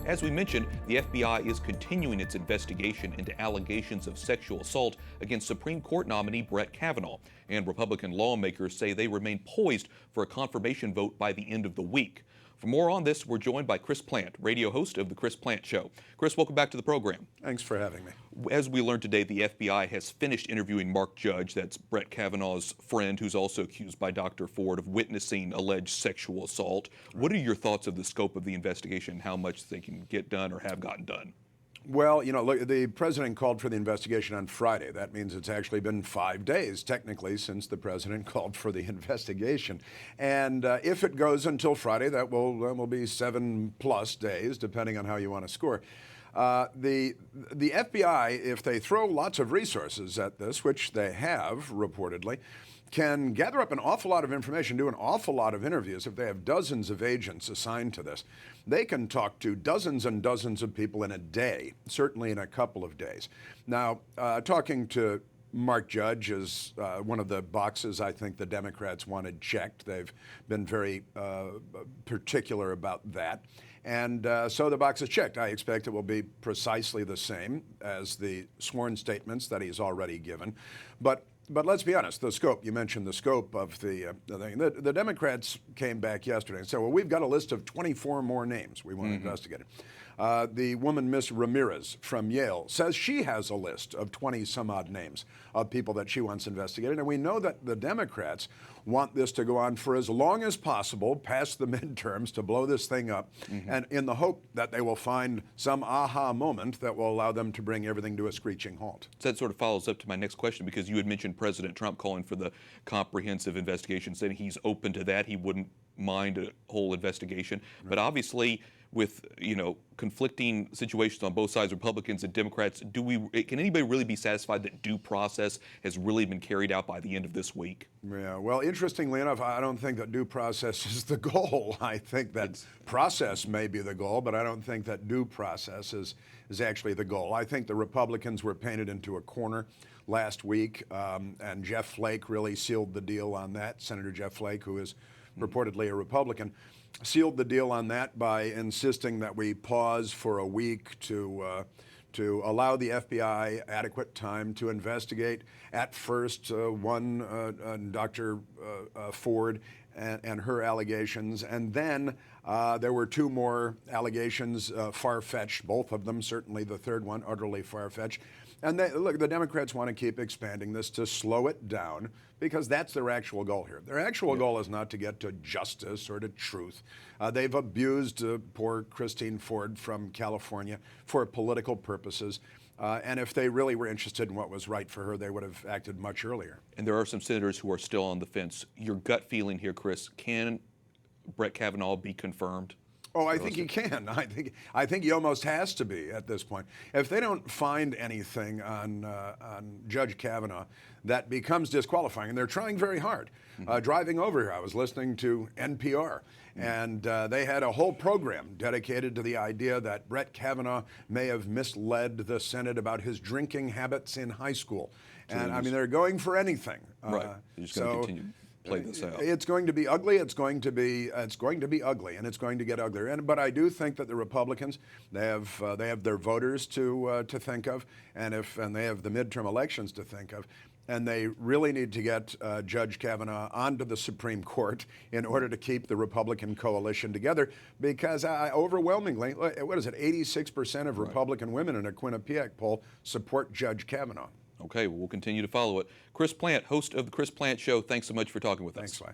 As we mentioned, the FBI is continuing its investigation into allegations of sexual assault against Supreme Court nominee Brett Kavanaugh, and Republican lawmakers say they remain poised for a confirmation vote by the end of the week. For more on this, we're joined by Chris Plante, radio host of The Chris Plante Show. Chris, welcome back to the program. Thanks for having me. As we learned today, the FBI has finished interviewing Mark Judge, that's Brett Kavanaugh's friend, who's also accused by Dr. Ford of witnessing alleged sexual assault. What are your thoughts of the scope of the investigation and how much they can get done or have gotten done? Well, you know, look, the president called for the investigation on Friday. That means it's actually been 5 days, technically, since the president called for the investigation. And if it goes until Friday, that will be 7+ days, depending on how you want to score. The FBI, if they throw lots of resources at this, which they have reportedly, can gather up an awful lot of information, do an awful lot of interviews. If they have dozens of agents assigned to this, they can talk to dozens and dozens of people in a day, certainly in a couple of days. Now, talking to Mark Judge is one of the boxes I think the Democrats wanted checked. They've been very particular about that. And so the box is checked. I expect it will be precisely the same as the sworn statements that he's already given. But let's be honest, the scope, you mentioned the scope of the thing. The Democrats came back yesterday and said, well, we've got a list of 24 more names we want to investigate. The woman, Miss Ramirez from Yale, says she has a list of 20-some-odd names of people that she wants investigated. And we know that the Democrats want this to go on for as long as possible, past the midterms, to blow this thing up, and in the hope that they will find some aha moment that will allow them to bring everything to a screeching halt. So that sort of follows up to my next question, because you had mentioned President Trump calling for the comprehensive investigation, saying he's open to that. He wouldn't mind a whole investigation. Right. But obviously, with conflicting situations on both sides, Republicans and Democrats, can anybody really be satisfied that due process has really been carried out by the end of this week? Yeah, well, interestingly enough, I don't think that due process is the goal. I think that process may be the goal, but I don't think that due process is actually the goal. I think the Republicans were painted into a corner last week, and Jeff Flake really sealed the deal on that. Senator Jeff Flake, who is purportedly a Republican, sealed the deal on that by insisting that we pause for a week to allow the FBI adequate time to investigate. At first, Dr. Ford and her allegations, and then there were 2 more allegations, far-fetched, both of them, certainly the third one utterly far-fetched. And look, the Democrats want to keep expanding this to slow it down, because that's their actual goal here. Their actual goal is not to get to justice or to truth. They've abused poor Christine Ford from California for political purposes. And if they really were interested in what was right for her, they would have acted much earlier. And there are some senators who are still on the fence. Your gut feeling here, Chris, can Brett Kavanaugh be confirmed? Oh, I think he can. I think he almost has to be at this point. If they don't find anything on Judge Kavanaugh that becomes disqualifying, and they're trying very hard. Driving over here, I was listening to NPR, and they had a whole program dedicated to the idea that Brett Kavanaugh may have misled the Senate about his drinking habits in high school. And I mean, they're going for anything. Right. They're just going to continue. Play this out. It's going to be ugly. It's going to be ugly, and it's going to get uglier. But I do think that the Republicans, they have their voters to think of, and they have the midterm elections to think of, and they really need to get Judge Kavanaugh onto the Supreme Court in order to keep the Republican coalition together. Because overwhelmingly, what is it? 86% of Republican women in a Quinnipiac poll support Judge Kavanaugh. Okay, well, we'll continue to follow it. Chris Plante, host of The Chris Plante Show, thanks so much for talking with us. Thanks, Sly.